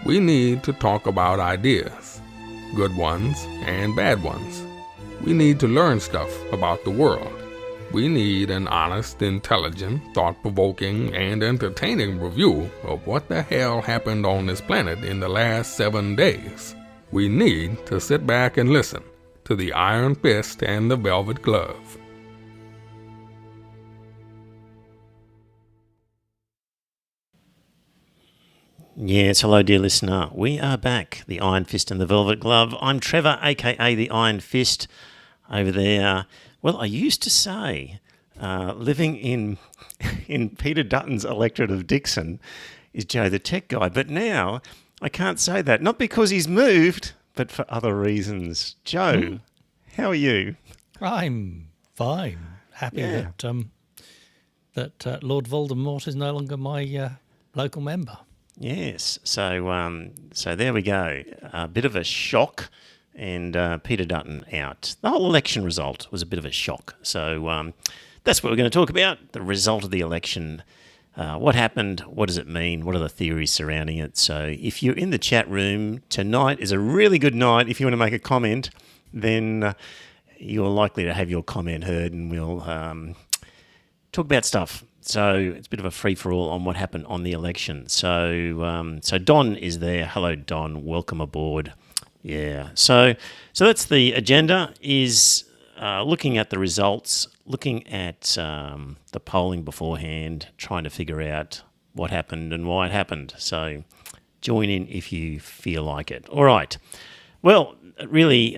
We need to talk about ideas, good ones and bad ones. We need to learn stuff about the world. We need an honest, intelligent, thought-provoking, and entertaining review of what the hell happened on this planet in the last 7 days. We need to sit back and listen to the Iron Fist and the Velvet Glove. Yes, hello dear listener. We are back, the Iron Fist and the Velvet Glove. I'm Trevor, aka the Iron Fist, over there. Well, I used to say, living in Peter Dutton's electorate of Dixon is Joe the Tech Guy, but now I can't say that. Not because he's moved, but for other reasons. Joe, how are you? I'm fine. Happy that Lord Voldemort is no longer my local member. Yes, so there we go. A bit of a shock, and Peter Dutton out. The whole election result was a bit of a shock. So that's what we're going to talk about, the result of the election. What happened? What does it mean? What are the theories surrounding it? So if you're in the chat room, tonight is a really good night. If you want to make a comment, then you're likely to have your comment heard, and we'll talk about stuff. So it's a bit of a free-for-all on what happened on the election. So Don is there. Hello, Don. Welcome aboard. Yeah. So that's the agenda, is looking at the results, looking at the polling beforehand, trying to figure out what happened and why it happened. So join in if you feel like it. All right. Well, really,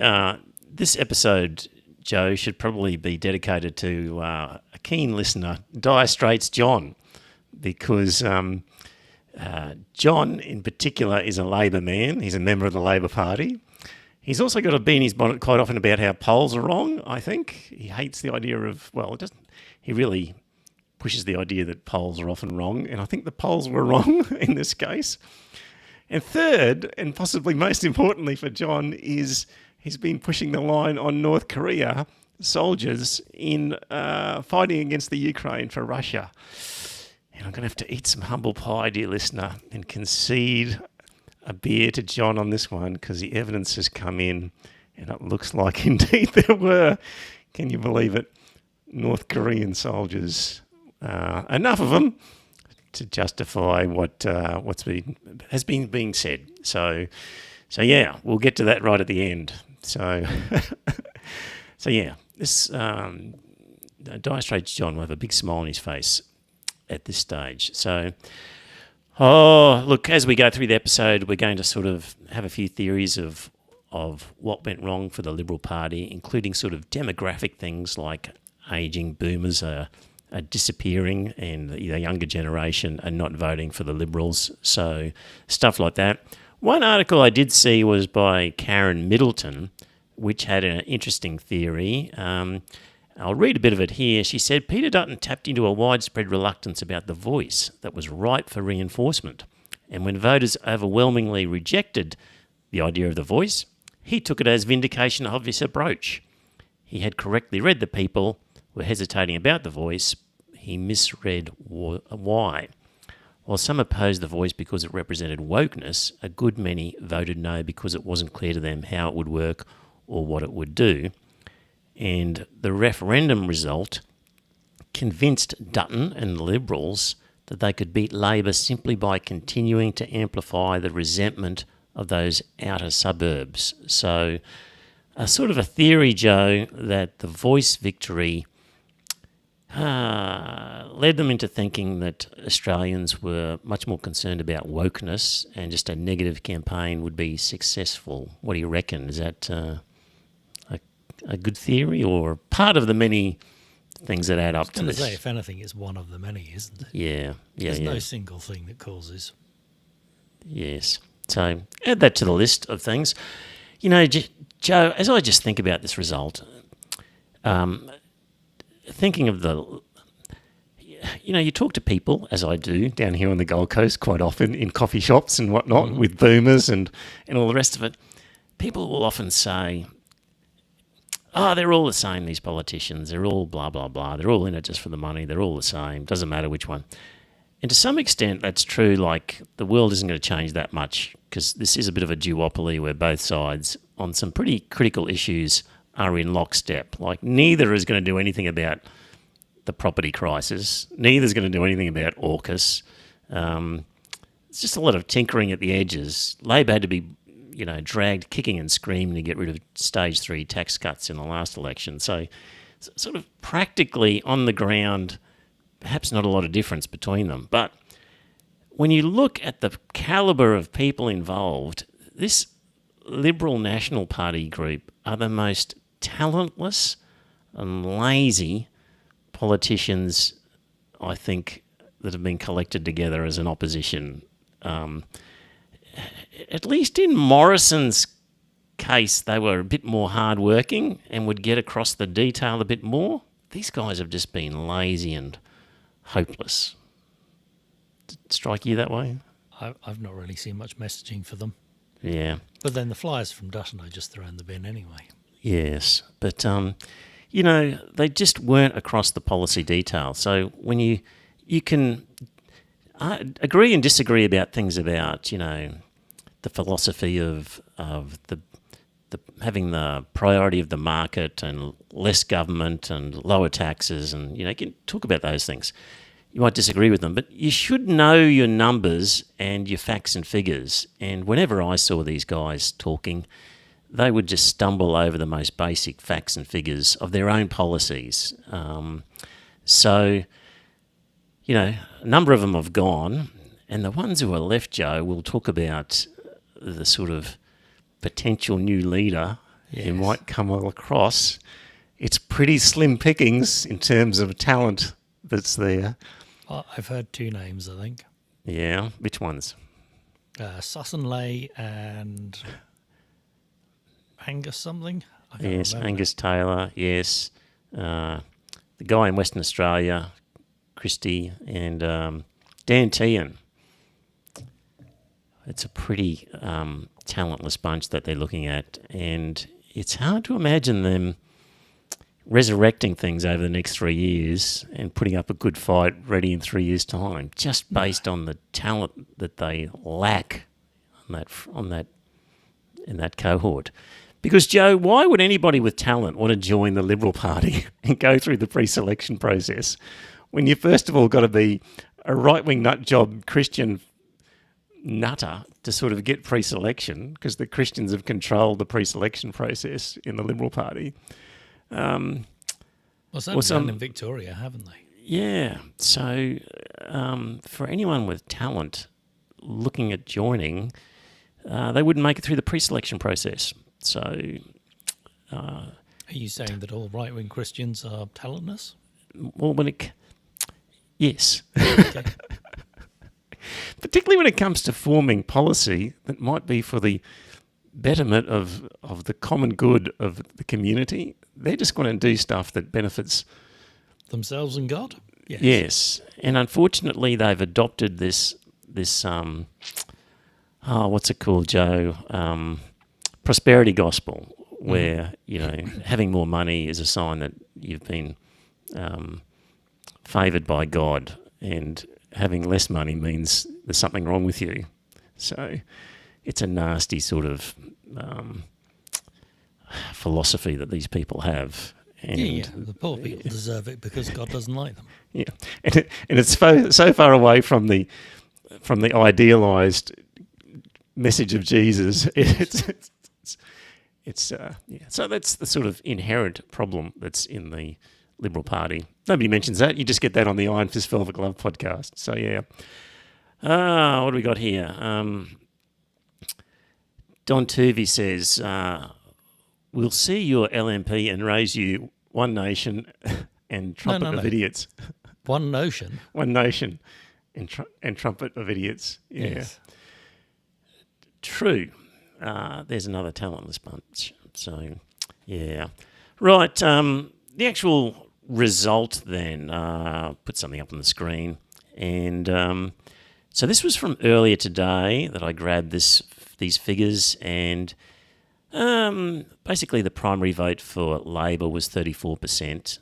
this episode, Joe, should probably be dedicated to a keen listener, Dire Straits John, because John in particular is a Labor man. He's a member of the Labor Party. He's also got a bee in his bonnet quite often about how polls are wrong, I think. He hates the idea of, he really pushes the idea that polls are often wrong, and I think the polls were wrong in this case. And third, and possibly most importantly for John, is he's been pushing the line on North Korea soldiers in fighting against the Ukraine for Russia. And I'm going to have to eat some humble pie, dear listener, and concede a beer to John on this one, because the evidence has come in and it looks like indeed there were, can you believe it, North Korean soldiers, enough of them to justify has been being said. So yeah, we'll get to that right at the end. So yeah, this Dire Straits John will have a big smile on his face at this stage. So, look, as we go through the episode, we're going to sort of have a few theories of what went wrong for the Liberal Party, including sort of demographic things like ageing boomers are disappearing and the younger generation are not voting for the Liberals. So stuff like that. One article I did see was by Karen Middleton, which had an interesting theory. I'll read a bit of it here. She said, Peter Dutton tapped into a widespread reluctance about the voice that was ripe for reinforcement. And when voters overwhelmingly rejected the idea of the voice, he took it as vindication of his approach. He had correctly read the people were hesitating about the voice. He misread why. While some opposed the voice because it represented wokeness, a good many voted no because it wasn't clear to them how it would work or what it would do. And the referendum result convinced Dutton and the Liberals that they could beat Labor simply by continuing to amplify the resentment of those outer suburbs. So a sort of a theory, Joe, that the voice victory led them into thinking that Australians were much more concerned about wokeness and just a negative campaign would be successful. What do you reckon? Is that a good theory or part of the many things that add up to this? I was going to say, if anything, it's one of the many, isn't it? Yeah. There's no single thing that causes. Yes. So add that to the list of things. You know, Joe, as I just think about this result, thinking of you talk to people, as I do down here on the Gold Coast quite often in coffee shops and whatnot, with boomers and all the rest of it. People will often say, they're all the same, these politicians. They're all blah, blah, blah. They're all in it just for the money. They're all the same. Doesn't matter which one. And to some extent, that's true. Like, the world isn't going to change that much because this is a bit of a duopoly where both sides, on some pretty critical issues, are in lockstep. Like, neither is going to do anything about the property crisis. Neither is going to do anything about AUKUS. It's just a lot of tinkering at the edges. Labor had to be, dragged kicking and screaming to get rid of stage 3 tax cuts in the last election. So, sort of practically on the ground, perhaps not a lot of difference between them. But when you look at the calibre of people involved, this Liberal National Party group are the most talentless and lazy politicians, I think, that have been collected together as an opposition. At least in Morrison's case, they were a bit more hard-working and would get across the detail a bit more. These guys have just been lazy and hopeless. Did it strike you that way? I've not really seen much messaging for them. Yeah. But then the flyers from Dutton I just throw in the bin anyway. Yes, but they just weren't across the policy detail. So when you can agree and disagree about things about the philosophy of the having the priority of the market and less government and lower taxes, and you can talk about those things. You might disagree with them, but you should know your numbers and your facts and figures. And whenever I saw these guys talking, they would just stumble over the most basic facts and figures of their own policies. So, a number of them have gone, and the ones who are left, Joe, will talk about the sort of potential new leader who might come across. It's pretty slim pickings in terms of talent that's there. I've heard 2 names, I think. Yeah, which ones? Sussinlay and Angus something. I can't Yes, remember. Angus Taylor, yes. The guy in Western Australia, Christie, and Dan Tehan. It's a pretty talentless bunch that they're looking at, and it's hard to imagine them resurrecting things over the next 3 years and putting up a good fight ready in 3 years' time, just based on the talent that they lack in that cohort. Because, Joe, why would anybody with talent want to join the Liberal Party and go through the pre-selection process when you first of all got to be a right-wing nutjob Christian nutter to sort of get pre-selection, because the Christians have controlled the pre-selection process in the Liberal Party. Well, certainly done in Victoria, haven't they? Yeah. So for anyone with talent looking at joining, they wouldn't make it through the pre-selection process. So... Are you saying that all right-wing Christians are talentless? Well, yes. Okay. Particularly when it comes to forming policy that might be for the betterment of the common good of the community. They're just going to do stuff that benefits Themselves and God? Yes. And unfortunately they've adopted this what's it called, Joe? Prosperity gospel, where, having more money is a sign that you've been favoured by God, and having less money means there's something wrong with you. So it's a nasty sort of philosophy that these people have. And the poor people deserve it because God doesn't like them. Yeah, and it's so far away from the idealised message of Jesus. So that's the sort of inherent problem that's in the Liberal Party. Nobody mentions that. You just get that on the Iron Fist Velvet Glove podcast. So yeah. What do we got here? Don Tuvey says, we'll see your LNP and raise you one nation and trumpet of idiots. One notion. One nation and trumpet of idiots. Yeah. Yes. True. There's another talentless bunch. So, yeah. Right. The actual result then, put something up on the screen. And so this was from earlier today that I grabbed these figures, and basically the primary vote for Labor was 34%,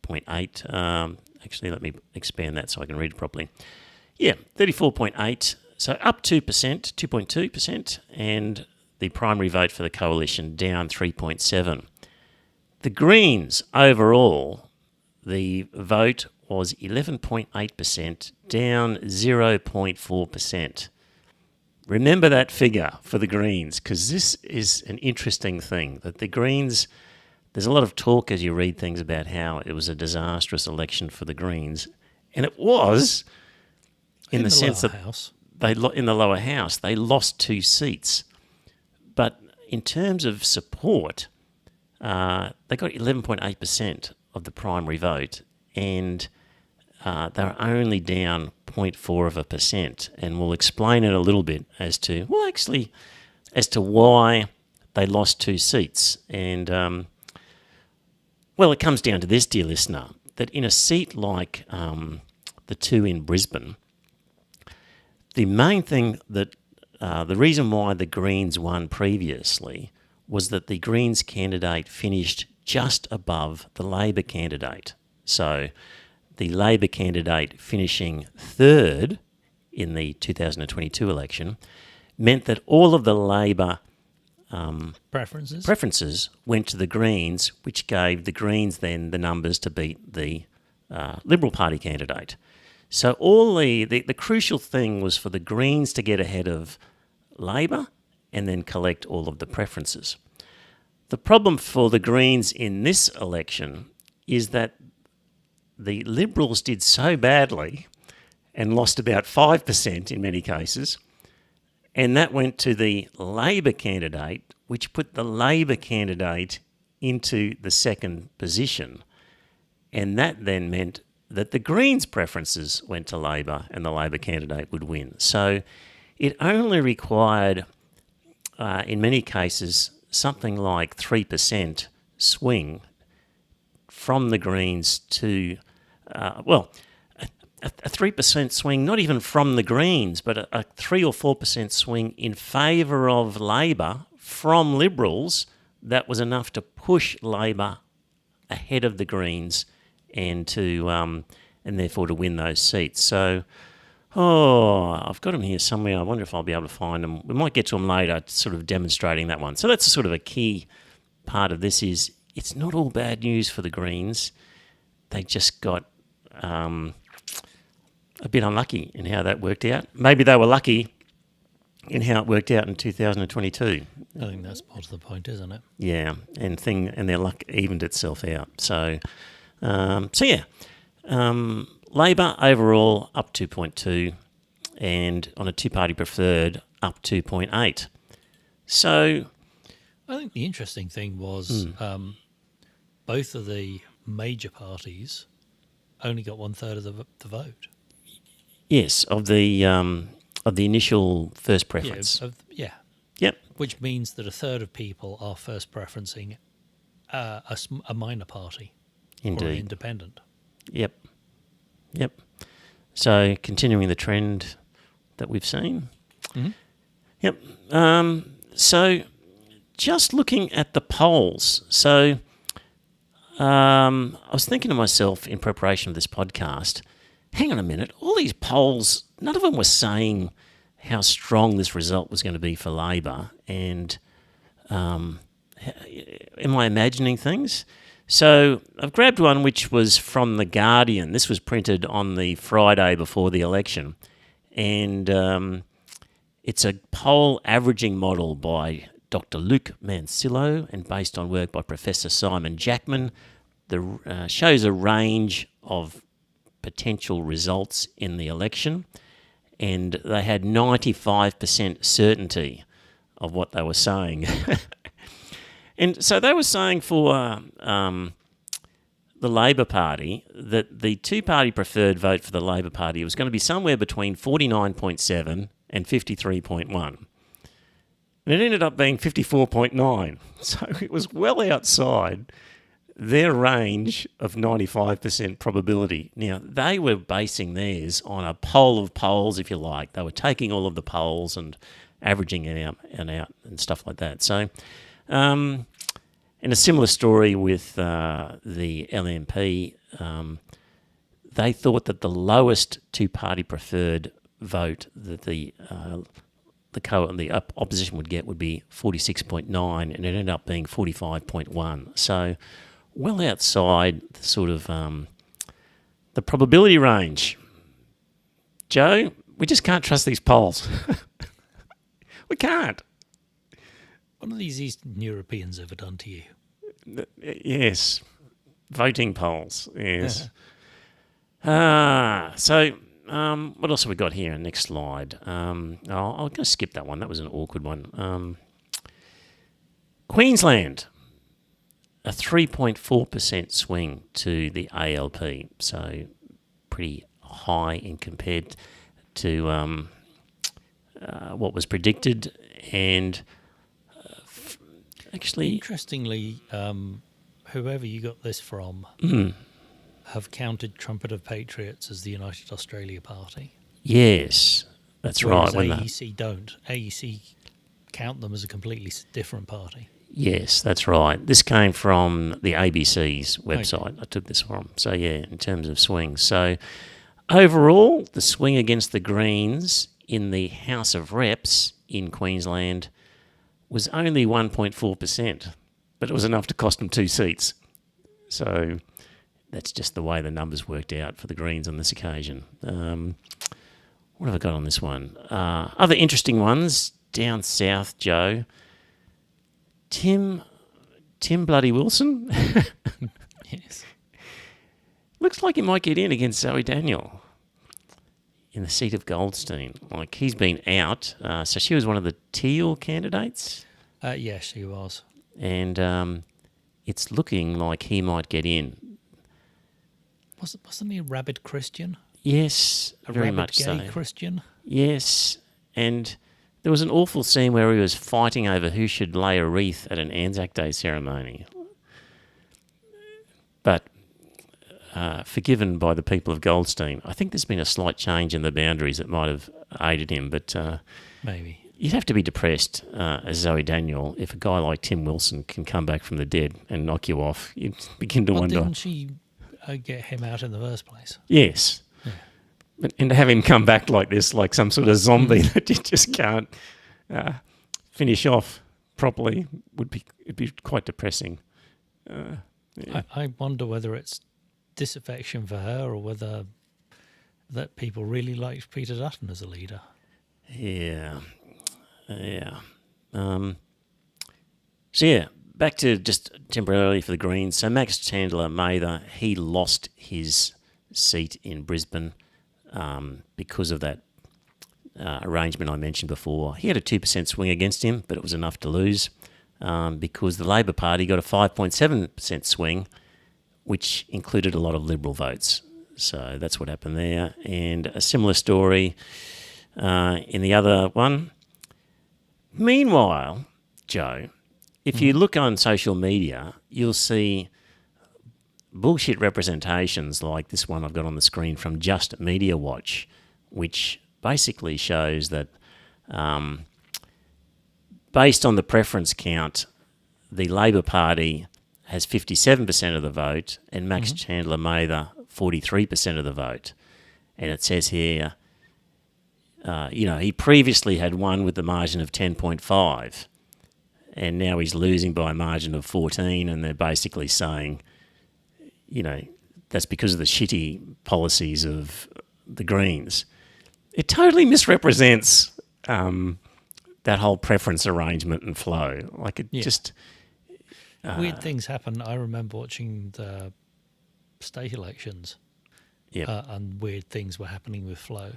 0.8. Actually, let me expand that so I can read it properly. Yeah, 34.8, so up 2%, 2.2%, and the primary vote for the coalition down 3.7. The Greens overall, the vote was 11.8%, down 0.4%. Remember that figure for the Greens, because this is an interesting thing, that the Greens, there's a lot of talk as you read things about how it was a disastrous election for the Greens, and it was in the sense that House. in the lower house, they lost 2 seats. But in terms of support, they got 11.8% of the primary vote, and they were only down 0.4%. And we'll explain it a little bit as to why they lost 2 seats. And, it comes down to this, dear listener, that in a seat like the 2 in Brisbane, the main thing that the reason why the Greens won previously was that the Greens candidate finished just above the Labor candidate. So the Labor candidate finishing third in the 2022 election meant that all of the Labor preferences went to the Greens, which gave the Greens then the numbers to beat the Liberal Party candidate. So all the crucial thing was for the Greens to get ahead of Labor and then collect all of the preferences. The problem for the Greens in this election is that the Liberals did so badly and lost about 5% in many cases, and that went to the Labor candidate, which put the Labor candidate into the second position. And that then meant that the Greens' preferences went to Labor and the Labor candidate would win. So it only required, in many cases, something like 3% swing from the Greens to, a 3% swing, not even from the Greens, but a 3 or 4% swing in favour of Labor from Liberals. That was enough to push Labor ahead of the Greens and therefore to win those seats. So, I've got them here somewhere. I wonder if I'll be able to find them. We might get to them later, sort of demonstrating that one. So that's sort of a key part of this is it's not all bad news for the Greens. They just got a bit unlucky in how that worked out. Maybe they were lucky in how it worked out in 2022. I think that's part of the point, isn't it? Yeah, and their luck evened itself out. So Labor overall up 2.2, and on a two-party preferred up 2.8. So I think the interesting thing was both of the major parties only got 1/3 of the vote. Yes, of the initial first preference. Yeah. Yep. Which means that 1/3 of people are first preferencing a minor party. Indeed. Or an independent. Yep. So continuing the trend that we've seen. Mm-hmm. Yep. So just looking at the polls. So I was thinking to myself in preparation of this podcast, hang on a minute, all these polls, none of them were saying how strong this result was going to be for Labor. And am I imagining things? So I've grabbed one which was from The Guardian. This was printed on the Friday before the election. And it's a poll averaging model by Dr. Luke Mancillo and based on work by Professor Simon Jackman. Shows a range of potential results in the election. And they had 95% certainty of what they were saying. And so they were saying for the Labor Party that the two-party preferred vote for the Labor Party was going to be somewhere between 49.7 and 53.1. And it ended up being 54.9. So it was well outside their range of 95% probability. Now, they were basing theirs on a poll of polls, if you like. They were taking all of the polls and averaging it out and stuff like that. So, and a similar story with the LNP. they thought that the lowest two-party preferred vote that the opposition would get would be 46.9, and it ended up being 45.1. So, well outside the sort of the probability range. Joe, we just can't trust these polls. We can't. What have these Eastern Europeans ever done to you? Yes, voting polls. Yes. What else have we got here? Next slide. I'm going to skip that one. That was an awkward one. Queensland, a 3.4% swing to the ALP. So pretty high in compared to what was predicted. And actually... Interestingly, whoever you got this from... have counted Trumpet of Patriots as the United Australia Party. Yes, that's whereas right. AEC don't. AEC count them as a completely different party. Yes, that's right. This came from the ABC's website. I took this from. So, yeah, in terms of swings. So, overall, the swing against the Greens in the House of Reps in Queensland was only 1.4%, but it was enough to cost them 2 seats. So... that's just the way the numbers worked out for the Greens on this occasion. What have I got on this one? Other interesting ones down south, Joe. Tim Bloody Wilson. Yes. Looks like he might get in against Zoe Daniel in the seat of Goldstein. Like, he's been out. So she was one of the Teal candidates. Yes, she was. And it's looking like he might get in. Wasn't he a rabid Christian? Yes, very rabid much gay so. Christian? Yes, and there was an awful scene where he was fighting over who should lay a wreath at an Anzac Day ceremony. But forgiven by the people of Goldstein. I think there's been a slight change in the boundaries that might have aided him, but... maybe. You'd have to be depressed as Zoe Daniel if a guy like Tim Wilson can come back from the dead and knock you off. You'd begin to wonder... didn't she... get him out in the first place. Yes. Yeah. And to have him come back like this, like some sort of zombie that you just can't finish off properly, it'd be quite depressing. Yeah. I wonder whether it's disaffection for her or whether that people really liked Peter Dutton as a leader. Yeah. Yeah. So, yeah. Back to just temporarily for the Greens. So Max Chandler Mather, he lost his seat in Brisbane because of that arrangement I mentioned before. He had a 2% swing against him, but it was enough to lose because the Labor Party got a 5.7% swing, which included a lot of Liberal votes. So that's what happened there. And a similar story in the other one. Meanwhile, Joe... if you look on social media, you'll see bullshit representations like this one I've got on the screen from Just Media Watch, which basically shows that based on the preference count, the Labor Party has 57% of the vote and Max Chandler Mather 43% of the vote. And it says here, he previously had won with the margin of 10.5. And now he's losing by a margin of 14, and they're basically saying, that's because of the shitty policies of the Greens. It totally misrepresents that whole preference arrangement and flow. Like, it just... weird things happen. I remember watching the state elections, and weird things were happening with flow.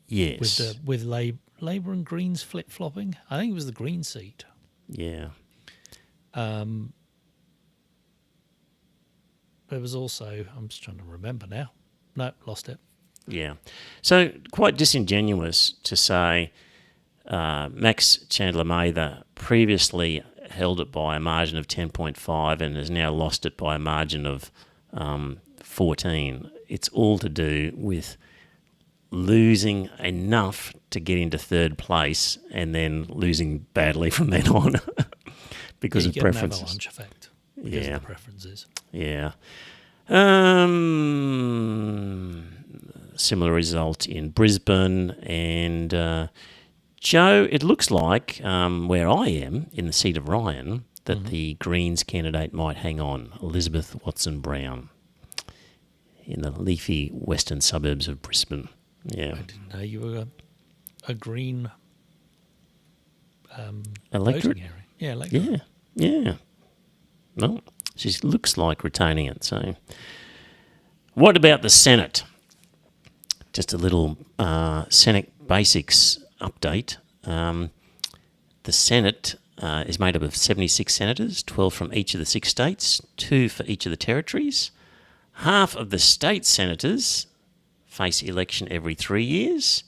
Yes. With Labour and Greens flip-flopping. I think it was the Green seat. Yeah. There was also, I'm just trying to remember now. No, lost it. Yeah. So quite disingenuous to say Max Chandler Mather previously held it by a margin of 10.5 and has now lost it by a margin of 14. It's all to do with losing enough to get into third place and then losing badly from then on because of preferences. An avalanche effect because of the preferences. Yeah. Similar result in Brisbane. And Joe, it looks like where I am, in the seat of Ryan, that the Greens candidate might hang on, Elizabeth Watson-Brown, in the leafy western suburbs of Brisbane. Yeah. I didn't know you were a Green Electorate? voting area. Yeah, electorate. Yeah. Well, she looks like retaining it. So, what about the Senate? Just a little Senate basics update. The Senate is made up of 76 senators, 12 from each of the 6 states, 2 for each of the territories. Half of the state senators face election every 3 years,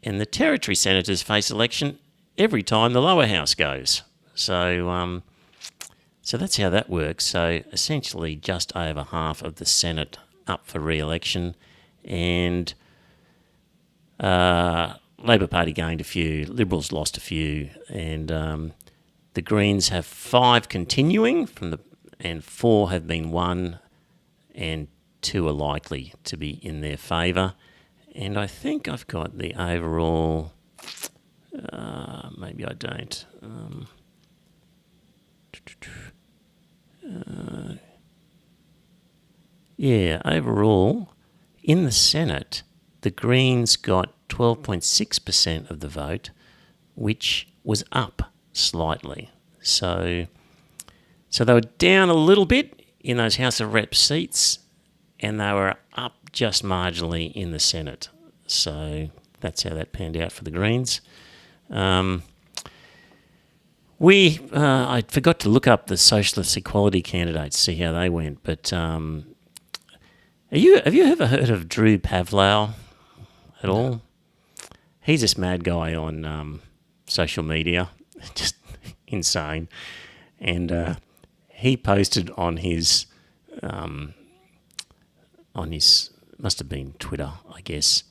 and the territory senators face election every time the lower house goes. So, so that's how that works. So essentially, just over half of the Senate up for re-election, and Labor Party gained a few, Liberals lost a few, and the Greens have 5 continuing and 4 have been won, and 2 are likely to be in their favour. And I think I've got the overall. Maybe I don't. Overall, in the Senate, the Greens got 12.6% of the vote, which was up slightly. So they were down a little bit in those House of Reps seats, and they were up just marginally in the Senate. So that's how that panned out for the Greens. I forgot to look up the Socialist Equality candidates, see how they went. But have you ever heard of Drew Pavlou at all? He's this mad guy on social media, just insane. And he posted on his must have been Twitter, I guess,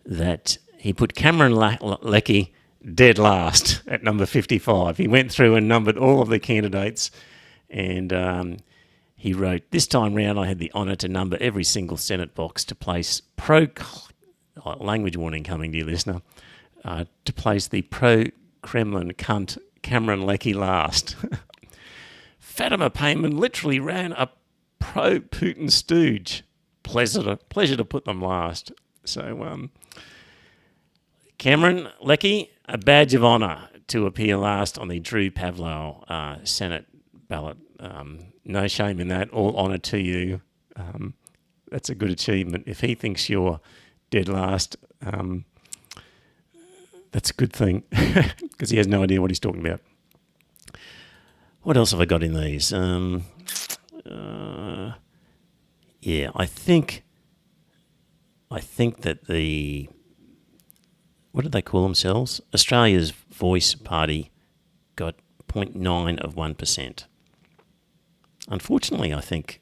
that he put Cameron Leckie dead last at number 55. He went through and numbered all of the candidates, and he wrote, "This time round I had the honour to number every single Senate box to place language warning coming to you, listener, to place the pro-Kremlin cunt Cameron Leckie last. Fatima Payman literally ran a pro-Putin stooge. Pleasure to put them last." So, Cameron Leckie, a badge of honour to appear last on the Drew Pavlou Senate ballot. No shame in that. All honour to you. That's a good achievement. If he thinks you're dead last, that's a good thing because he has no idea what he's talking about. What else have I got in these? I think that the, what did they call themselves? Australia's Voice Party got 0.9 of 1%. Unfortunately, I think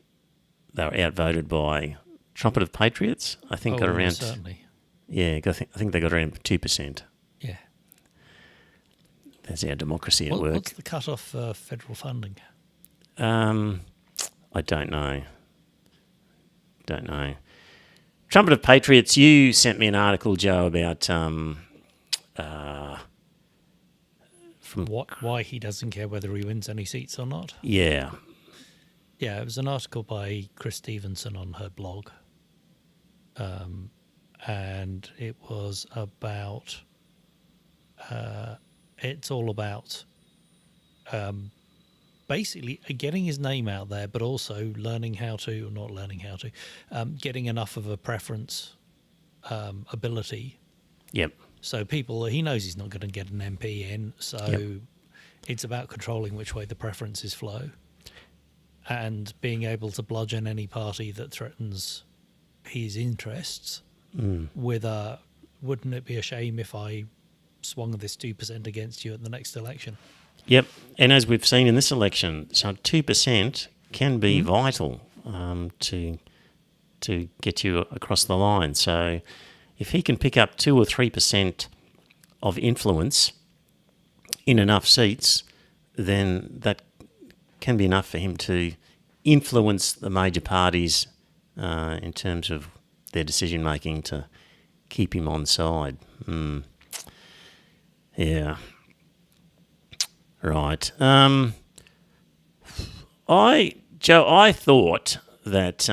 they were outvoted by Trumpet of Patriots. I think got around. Certainly. Yeah, I think they got around 2%. Yeah. That's our democracy at work. What's the cut-off for federal funding? I don't know. Trumpet of Patriots, you sent me an article, Joe, about why he doesn't care whether he wins any seats or not. Yeah. Yeah, it was an article by Chris Stevenson on her blog. And it was about, it's all about basically getting his name out there, but also getting enough of a preference ability. Yep. So he knows he's not going to get an MP in, so it's about controlling which way the preferences flow and being able to bludgeon any party that threatens his interests with a, wouldn't it be a shame if I swung this 2% against you at the next election? Yep. And as we've seen in this election, so 2% can be vital to get you across the line. So if he can pick up 2 or 3% of influence in enough seats, then that can be enough for him to influence the major parties in terms of their decision making to keep him on side. Yeah. Right. I thought that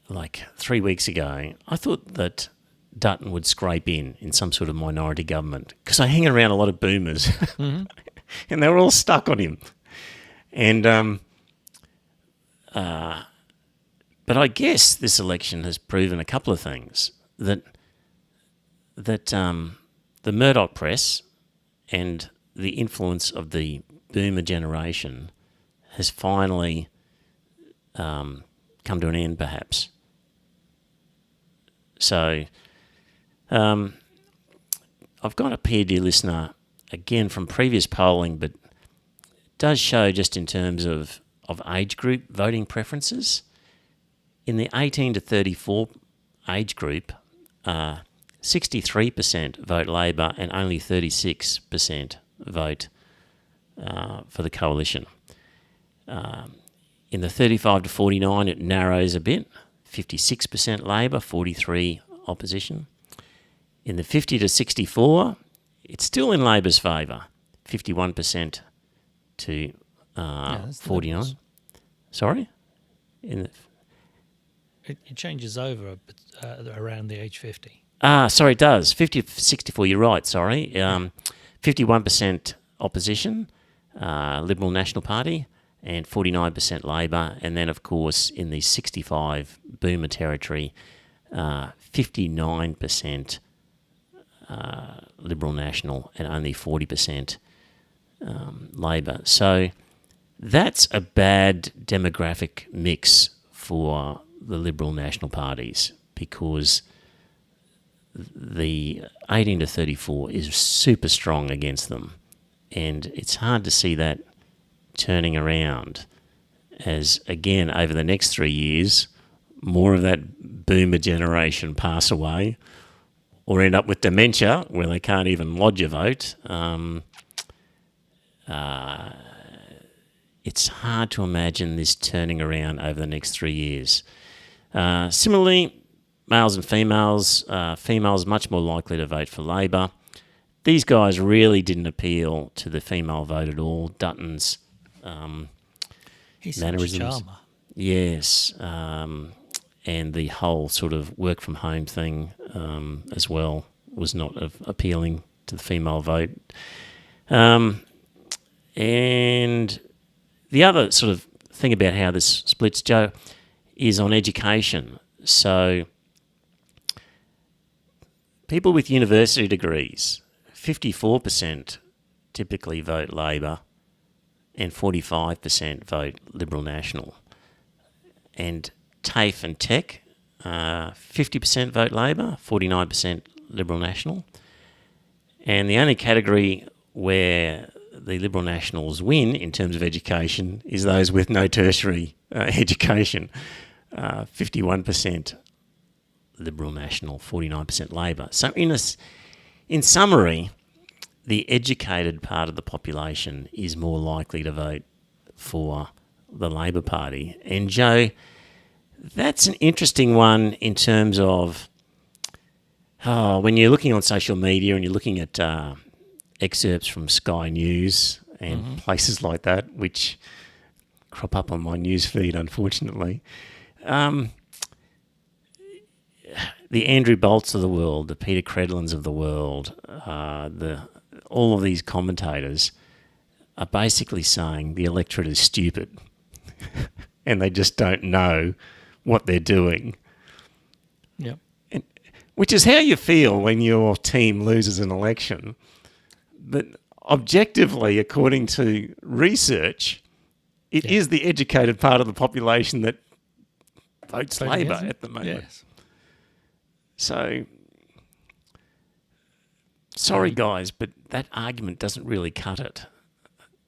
like 3 weeks ago, I thought that Dutton would scrape in some sort of minority government because I hang around a lot of boomers, and they were all stuck on him. And but I guess this election has proven a couple of things that the Murdoch press and the influence of the boomer generation has finally come to an end, perhaps. So I've got up here, dear listener, again from previous polling, but it does show just in terms of age group voting preferences. In the 18 to 34 age group, 63% vote Labor and only 36% vote for the coalition. In the 35 to 49, it narrows a bit, 56% Labor, 43% opposition. In the 50 to 64, it's still in Labor's favour, 51% to 49. Sorry? It changes over around the age 50. Sorry, it does. 50 to 64, you're right, sorry. 51% opposition, Liberal National Party, and 49% Labor. And then, of course, in the 65 boomer territory, 59% Liberal National and only 40% Labor. So that's a bad demographic mix for the Liberal National parties because the 18 to 34 is super strong against them. And it's hard to see that turning around as, again, over the next 3 years, more of that boomer generation pass away or end up with dementia where they can't even lodge a vote. It's hard to imagine this turning around over the next 3 years. Similarly, males and females, females much more likely to vote for Labor. These guys really didn't appeal to the female vote at all. Dutton's He's mannerisms. such a charmer. Yes, and the whole sort of work from home thing as well was not appealing to the female vote. And the other sort of thing about how this splits, Joe, is on education. So people with university degrees, 54% typically vote Labor and 45% vote Liberal National. And TAFE and Tech, 50% vote Labor, 49% Liberal National. And the only category where the Liberal Nationals win in terms of education is those with no tertiary education, 51% Liberal National, 49% Labor. So in summary, the educated part of the population is more likely to vote for the Labor Party. And Joe, that's an interesting one in terms of when you're looking on social media and you're looking at excerpts from Sky News and places like that, which crop up on my news feed, unfortunately. The Andrew Bolts of the world, the Peter Credlins of the world, all of these commentators are basically saying the electorate is stupid and they just don't know what they're doing. Yep. Which is how you feel when your team loses an election. But objectively, according to research, it is the educated part of the population that votes Labor at the moment. Yes. So, sorry guys, but that argument doesn't really cut it.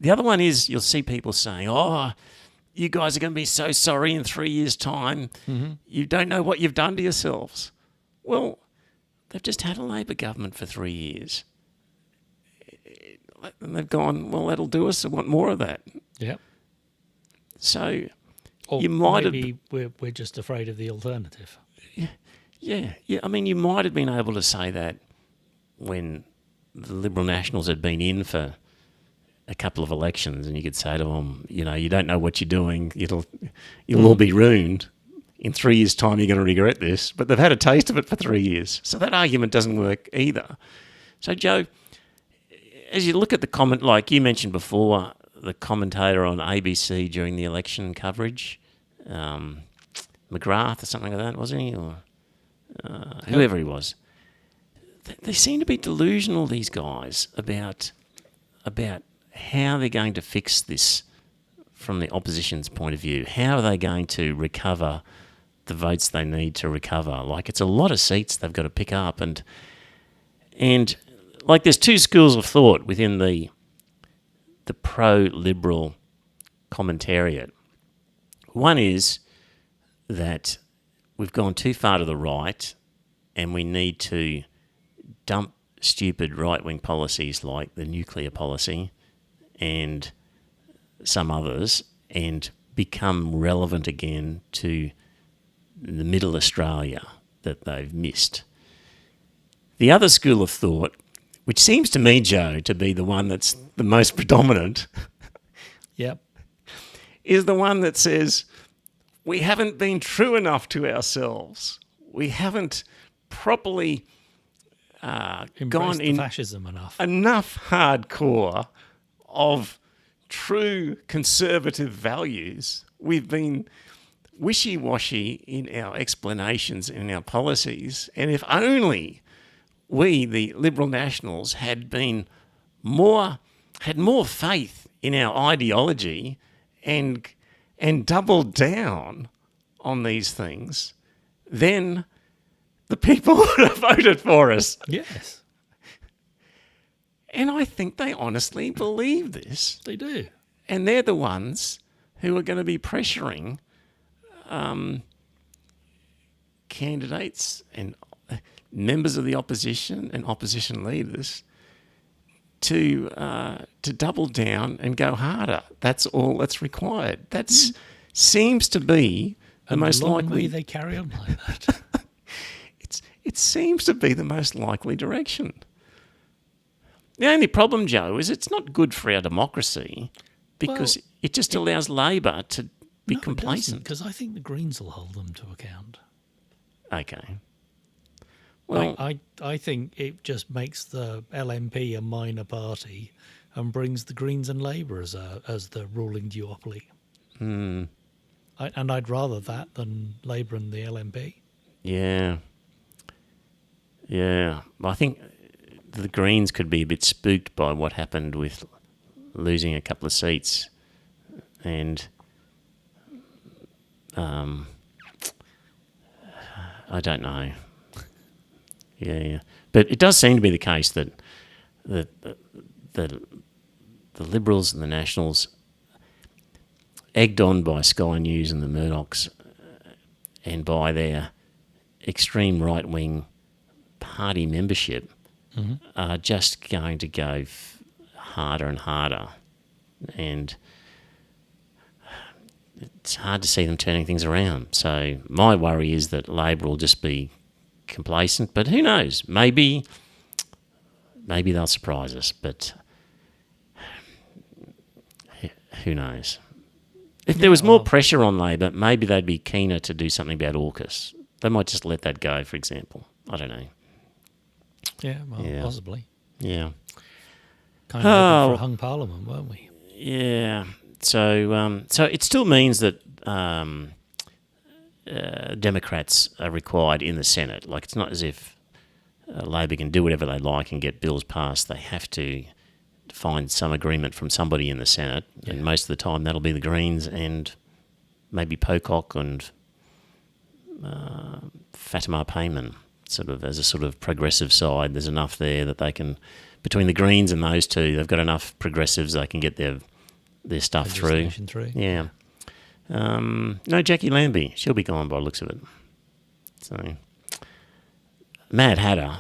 The other one is you'll see people saying, oh, you guys are going to be so sorry in 3 years' time. You don't know what you've done to yourselves. Well, they've just had a Labor government for 3 years. And they've gone, well, that'll do us. I want more of that. Yep. So Or you might have. maybe we're just afraid of the alternative. Yeah. I mean, you might have been able to say that when the Liberal Nationals had been in for a couple of elections, and you could say to them, you don't know what you're doing. You'll all be ruined. In 3 years' time, you're going to regret this. But they've had a taste of it for 3 years. So that argument doesn't work either. So, Joe, as you look at the comment, like you mentioned before, the commentator on ABC during the election coverage, McGrath or something like that, wasn't he? Or whoever he was. They seem to be delusional, these guys, about how they're going to fix this from the opposition's point of view. How are they going to recover the votes they need to recover? Like, it's a lot of seats they've got to pick up. And like, there's two schools of thought within the pro-Liberal commentariat. One is that we've gone too far to the right and we need to dump stupid right-wing policies like the nuclear policy and some others and become relevant again to the middle Australia that they've missed. The other school of thought, which seems to me, Joe, to be the one that's the most predominant, Yep. is the one that says we haven't been true enough to ourselves. We haven't properly Embrace gone the in fascism enough. enough hardcore of true conservative values. We've been wishy-washy in our explanations, in our policies, and if only we, the Liberal Nationals, had more faith in our ideology and doubled down on these things, then the people would have voted for us. Yes, And I think they honestly believe this. they do. And they're the ones who are going to be pressuring candidates and members of the opposition and opposition leaders to double down and go harder. That's all that's required. That seems to be the most long likely. may they carry on like that. It seems to be the most likely direction. The only problem, Joe, is it's not good for our democracy because it just allows Labor to be complacent. Because I think the Greens will hold them to account. Okay. Well, I think it just makes the LNP a minor party and brings the Greens and Labour as the ruling duopoly. And I'd rather that than Labour and the LNP. yeah. Yeah. I think the Greens could be a bit spooked by what happened with losing a couple of seats. And I don't know. Yeah. But it does seem to be the case that the Liberals and the Nationals, egged on by Sky News and the Murdochs and by their extreme right-wing party membership, are just going to go harder and harder. And it's hard to see them turning things around. So my worry is that Labor will just be complacent, but who knows? Maybe they'll surprise us, but who knows? If there was more pressure on Labor, maybe they'd be keener to do something about AUKUS. They might just let that go, for example. I don't know. Yeah, well, possibly. Yeah. Kind of looking for a hung parliament, weren't we? Yeah. So it still means that Democrats are required in the Senate. Like, it's not as if Labor can do whatever they like and get bills passed. They have to find some agreement from somebody in the Senate, and most of the time that'll be the Greens and maybe Pocock and Fatima Payman, sort of as a sort of progressive side. There's enough there that they can, between the Greens and those two, they've got enough progressives they can get their stuff through. Yeah. No Jackie Lambie. She'll be gone by the looks of it. So, Mad Hatter.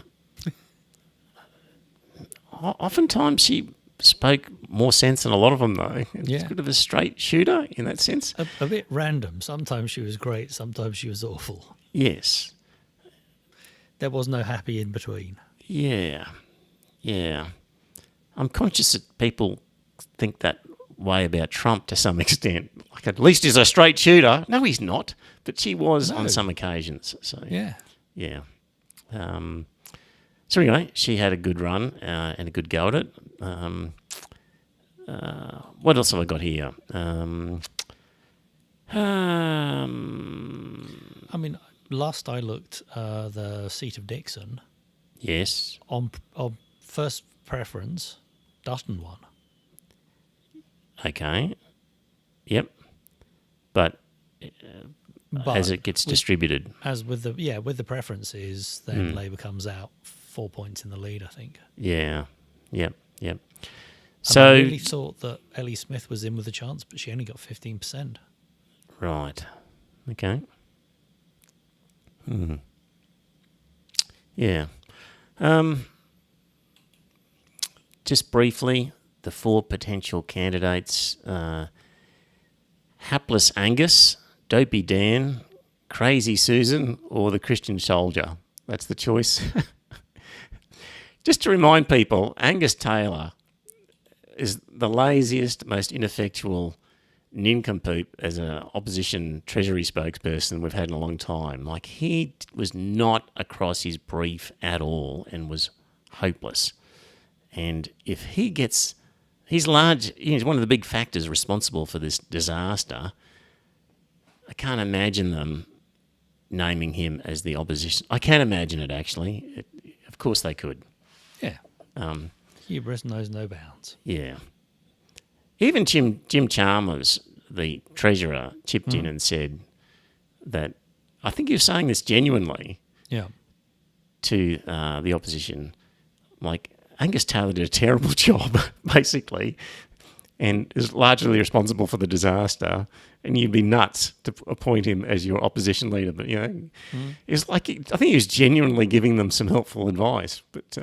Oftentimes she spoke more sense than a lot of them, though. It's Yeah. a bit of a straight shooter in that sense. A bit random. Sometimes she was great, sometimes she was awful. Yes. There was no happy in between. Yeah. Yeah. I'm conscious that people think that way about Trump to some extent. Like, at least he's a straight shooter. No, he's not. But she was No. on some occasions. So, Yeah. yeah. So anyway, she had a good run and a good go at it. What else have I got here? I mean, last I looked, the seat of Nixon Yes. on first preference, Dutton won. Okay. Yep. But But as it gets distributed, as with the preferences, then Labour comes out 4 points in the lead, I think. yeah. Yep. Yep. And So I really thought that Ellie Smith was in with a chance, but she only got 15%. right. Okay. Yeah. Just briefly, the four potential candidates: Hapless Angus, Dopey Dan, Crazy Susan, or the Christian Soldier. That's the choice. Just to remind people, Angus Taylor is the laziest, most ineffectual nincompoop as an opposition Treasury spokesperson we've had in a long time. Like, he was not across his brief at all and was hopeless. And if he gets... He's large... He's one of the big factors responsible for this disaster. I can't imagine them naming him as the opposition. I can't imagine it, actually. Of course they could. Yeah. Hubris knows no bounds. Yeah. Even Jim Chalmers, the treasurer, chipped in and said that, I think he was saying this genuinely Yeah. to the opposition, like, Angus Taylor did a terrible job, basically, and is largely responsible for the disaster, and you'd be nuts to appoint him as your opposition leader. But, you know, it was like, I think he was genuinely giving them some helpful advice, but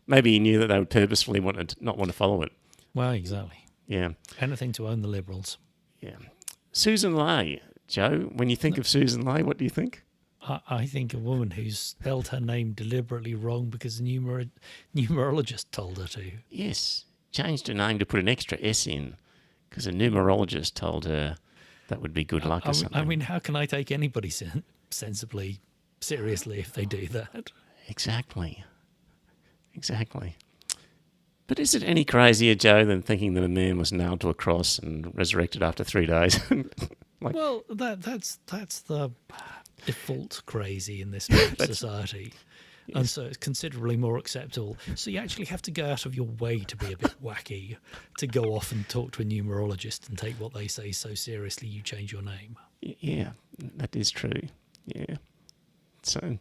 maybe he knew that they would purposefully not want to follow it. Well, exactly. Yeah. Anything to own the Liberals. Yeah. Susan Ley, Joe, when you think of Susan Ley, what do you think? I think a woman who's spelled her name deliberately wrong because a numerologist told her to. Yes. Changed her name to put an extra S in because a numerologist told her that would be good luck or something. I mean, how can I take anybody sensibly seriously if they do that? Exactly. But is it any crazier, Joe, than thinking that a man was nailed to a cross and resurrected after 3 days? Well, that's the default crazy in this society. And so it's considerably more acceptable. So you actually have to go out of your way to be a bit wacky, to go off and talk to a numerologist and take what they say so seriously you change your name. Yeah, that is true. Yeah. So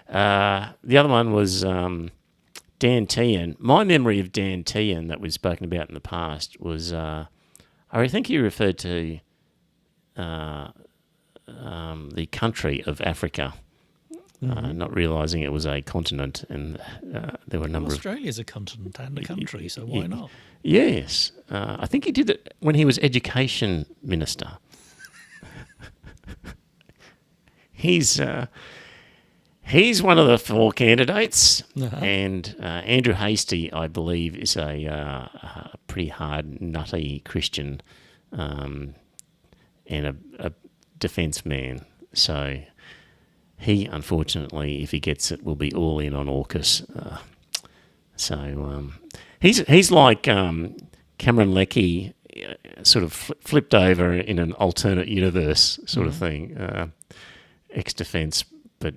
the other one was Dan Tehan. My memory of Dan Tehan that we've spoken about in the past was, I think he referred to the country of Africa. Not realising it was a continent, and there were a number of... Australia's a continent and a country, so why not? Yes. I think he did it when he was education minister. He's one of the four candidates, and Andrew Hastie, I believe, is a pretty hard, nutty Christian and a defence man. So... he, unfortunately, if he gets it, will be all in on AUKUS. He's like Cameron Leckie, sort of flipped over in an alternate universe sort of thing, ex-defence, but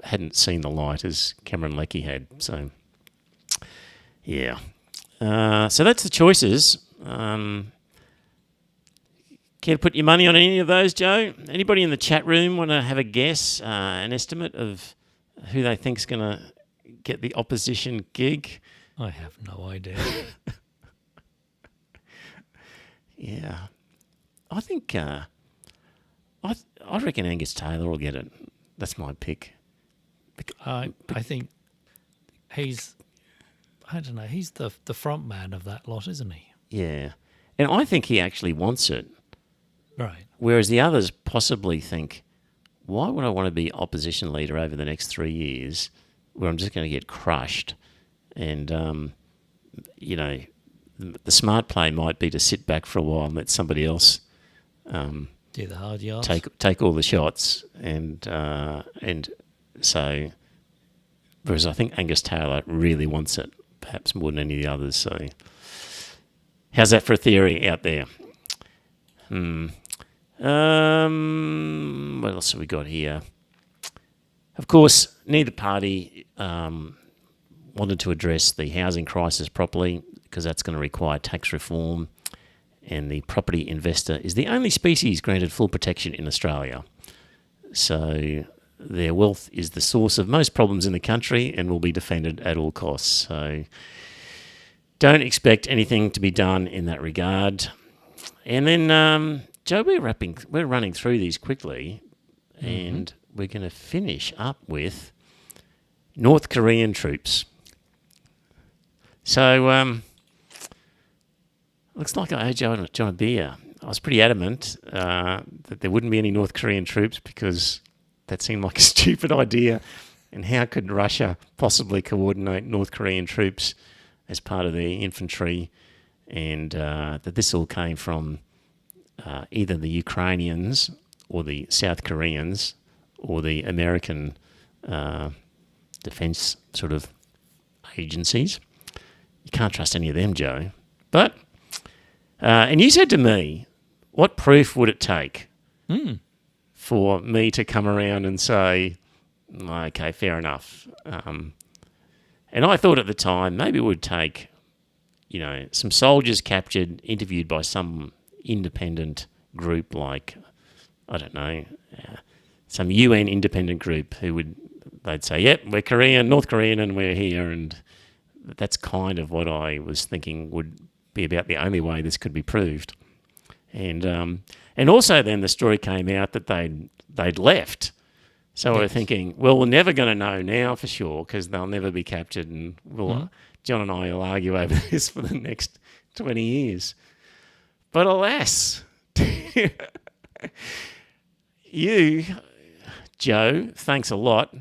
hadn't seen the light as Cameron Leckie had. So, yeah. So that's the choices. Care to put your money on any of those, Joe? Anybody in the chat room want to have a guess, an estimate of who they think's going to get the opposition gig? I have no idea. Yeah. I think, I reckon Angus Taylor will get it. That's my pick. I think he's I don't know. He's the front man of that lot, isn't he? Yeah. And I think he actually wants it. Right. Whereas the others possibly think, why would I want to be opposition leader over the next 3 years where I'm just going to get crushed? And, you know, the smart play might be to sit back for a while and let somebody else Do the hard yards. take all the shots. And so, whereas I think Angus Taylor really wants it, perhaps more than any of the others. So, how's that for a theory out there? What else have we got here? Of course, neither party wanted to address the housing crisis properly because that's going to require tax reform, and the property investor is the only species granted full protection in Australia. So their wealth is the source of most problems in the country and will be defended at all costs. So don't expect anything to be done in that regard. And then, Joe, we're running through these quickly, and we're going to finish up with North Korean troops. So, looks like I owe John a beer. I was pretty adamant that there wouldn't be any North Korean troops because that seemed like a stupid idea. And how could Russia possibly coordinate North Korean troops as part of their infantry? And that this all came from either the Ukrainians or the South Koreans or the American defence sort of agencies. You can't trust any of them, Joe. But, and you said to me, what proof would it take for me to come around and say, okay, fair enough. And I thought at the time, maybe it would take, you know, some soldiers captured, interviewed by some independent group like, I don't know, some UN independent group they'd say, yep, we're Korean, North Korean, and we're here. And that's kind of what I was thinking would be about the only way this could be proved. And also then the story came out that they'd left. So we're thinking, well, we're never going to know now for sure because they'll never be captured, and John and I will argue over this for the next 20 years. But alas, you, Joe, thanks a lot.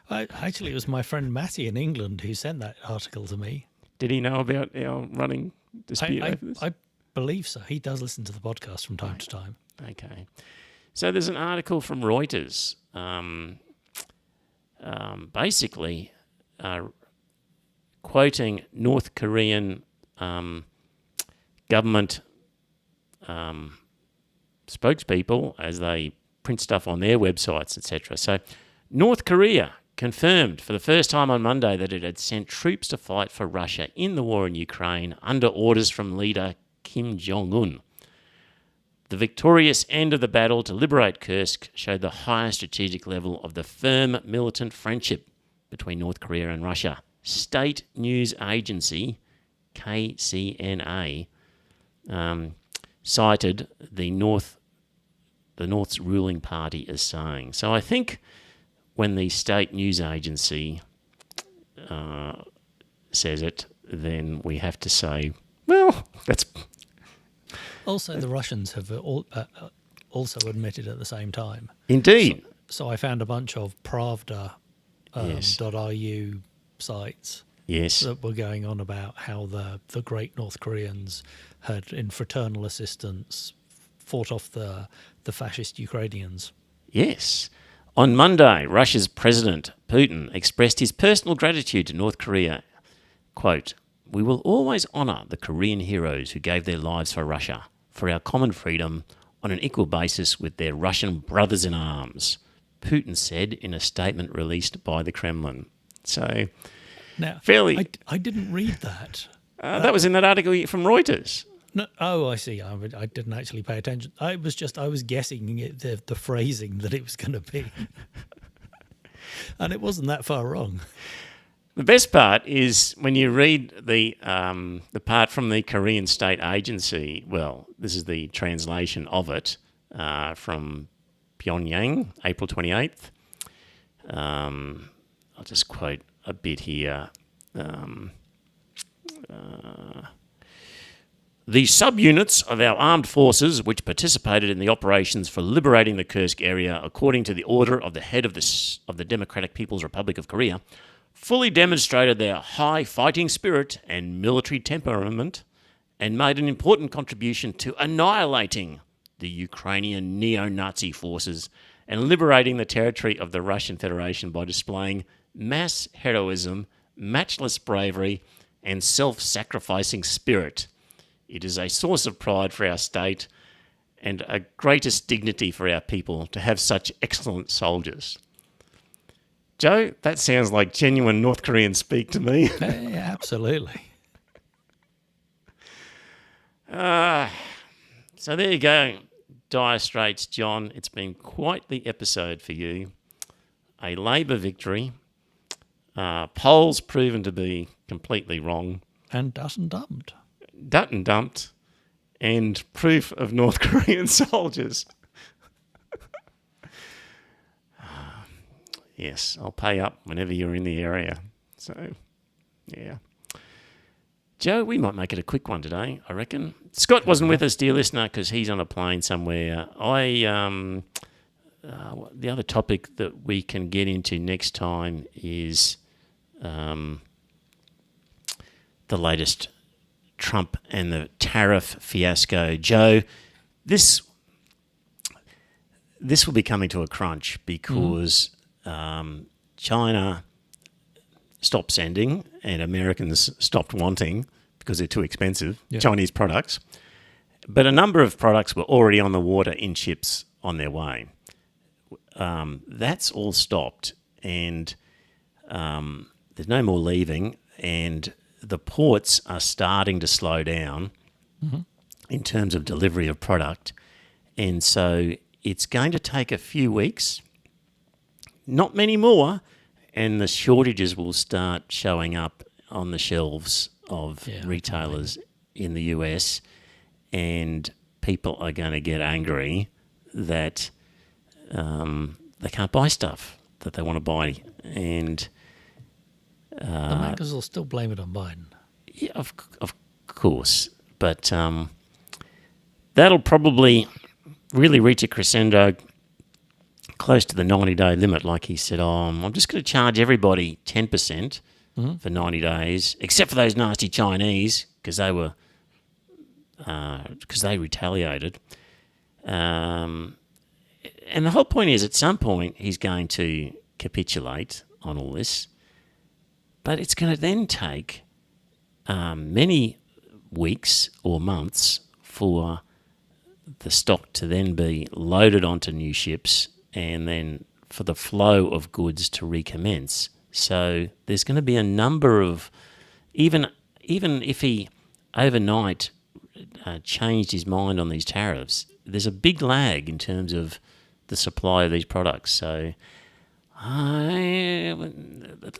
Actually, it was my friend Matty in England who sent that article to me. Did he know about our running dispute over this? I believe so. He does listen to the podcast from time to time. Okay. So there's an article from Reuters, basically quoting North Korean government spokespeople as they print stuff on their websites, etc. So North Korea confirmed for the first time on Monday that it had sent troops to fight for Russia in the war in Ukraine under orders from leader Kim Jong-un. The victorious end of the battle to liberate Kursk showed the highest strategic level of the firm militant friendship between North Korea and Russia. State news agency KCNA cited the North's ruling party as saying. So I think when the state news agency says it, then we have to say, well, that's... Also, the Russians have also admitted at the same time. Indeed. So I found a bunch of Pravda .ru sites that were going on about how the great North Koreans had, in fraternal assistance, fought off the fascist Ukrainians. Yes. On Monday, Russia's President Putin expressed his personal gratitude to North Korea. Quote, "We will always honour the Korean heroes who gave their lives for Russia, for our common freedom, on an equal basis with their Russian brothers in arms," Putin said in a statement released by the Kremlin. So, now, fairly... I didn't read that. That was in that article from Reuters. No, oh, I see. I didn't actually pay attention. I was guessing the phrasing that it was going to be. And it wasn't that far wrong. The best part is when you read the part from the Korean State Agency. Well, this is the translation of it from Pyongyang, April 28th. I'll just quote a bit here. The subunits of our armed forces which participated in the operations for liberating the Kursk area according to the order of the head of the Democratic People's Republic of Korea fully demonstrated their high fighting spirit and military temperament and made an important contribution to annihilating the Ukrainian neo-Nazi forces and liberating the territory of the Russian Federation by displaying mass heroism, matchless bravery, and self-sacrificing spirit. It is a source of pride for our state and a greatest dignity for our people to have such excellent soldiers. Joe, that sounds like genuine North Korean speak to me. Yeah, absolutely. So there you go, Dire Straits, John. It's been quite the episode for you. A Labor victory. Polls proven to be completely wrong. And Dutton dumped. Dutton dumped. And proof of North Korean soldiers. Yes, I'll pay up whenever you're in the area. So, yeah. Joe, we might make it a quick one today, I reckon. Scott wasn't with us, dear listener, because he's on a plane somewhere. The other topic that we can get into next time is the latest Trump and the tariff fiasco. Joe, this will be coming to a crunch because China stopped sending and Americans stopped wanting because they're too expensive, Chinese products. But a number of products were already on the water in ships on their way. That's all stopped and there's no more leaving, and the ports are starting to slow down in terms of delivery of product. And so it's going to take a few weeks, not many more, and the shortages will start showing up on the shelves of retailers in the US, and people are going to get angry that they can't buy stuff that they want to buy. And the makers will still blame it on Biden. yeah, of course, but that'll probably really reach a crescendo close to the 90-day limit. Like he said, I'm just going to charge everybody 10% for 90 days, except for those nasty Chinese, because they retaliated. And the whole point is, at some point, he's going to capitulate on all this. But it's going to then take many weeks or months for the stock to then be loaded onto new ships and then for the flow of goods to recommence. So there's going to be a number of, even if he overnight changed his mind on these tariffs, there's a big lag in terms of the supply of these products. So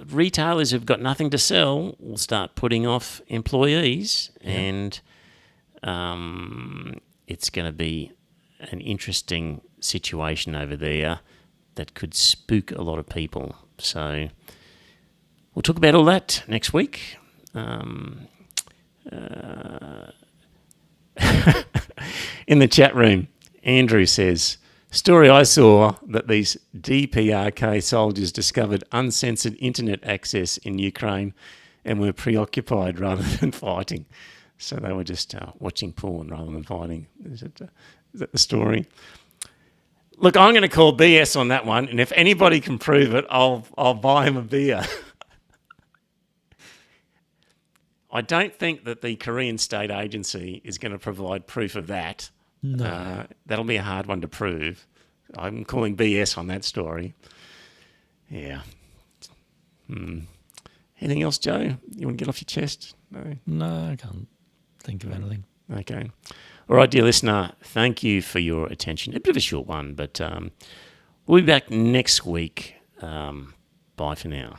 retailers who've got nothing to sell will start putting off employees, and it's going to be an interesting situation over there that could spook a lot of people. So we'll talk about all that next week. In the chat room, Andrew says, story I saw that these DPRK soldiers discovered uncensored internet access in Ukraine and were preoccupied rather than fighting. So they were just watching porn rather than fighting. Is that the story? Look, I'm going to call BS on that one, and if anybody can prove it, I'll buy him a beer. I don't think that the Korean State Agency is going to provide proof of that. No. That'll be a hard one to prove. I'm calling BS on that story. Yeah. Anything else, Joe? You want to get off your chest? No, I can't think of anything. Okay. All right, dear listener, thank you for your attention. A bit of a short one, but we'll be back next week. Bye for now.